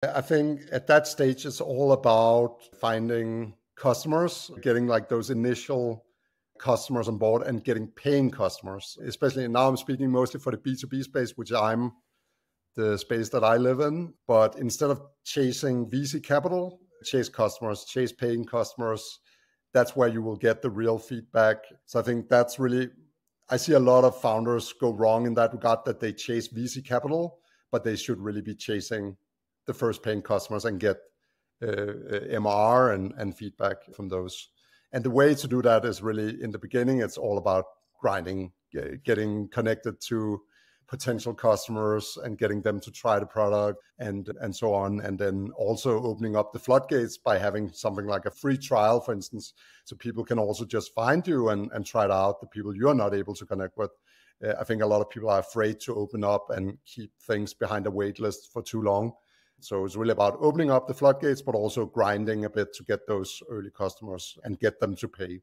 I think at that stage, it's all about finding customers, getting like those initial customers on board and getting paying customers, especially now I'm speaking mostly for the B2B space, which I'm the space that I live in. But instead of chasing VC capital, chase customers, chase paying customers. That's where you will get the real feedback. So I think that's really, I see a lot of founders go wrong in that regard, that they chase VC capital, but they should really be chasing the first paying customers and get MR and feedback from those. And the way to do that is really in the beginning, it's all about grinding, getting connected to potential customers and getting them to try the product and so on. And then also opening up the floodgates by having something like a free trial, for instance, so people can also just find you and try it out, the people you're not able to connect with. I think a lot of people are afraid to open up and keep things behind a wait list for too long. So it's really about opening up the floodgates, but also grinding a bit to get those early customers and get them to pay.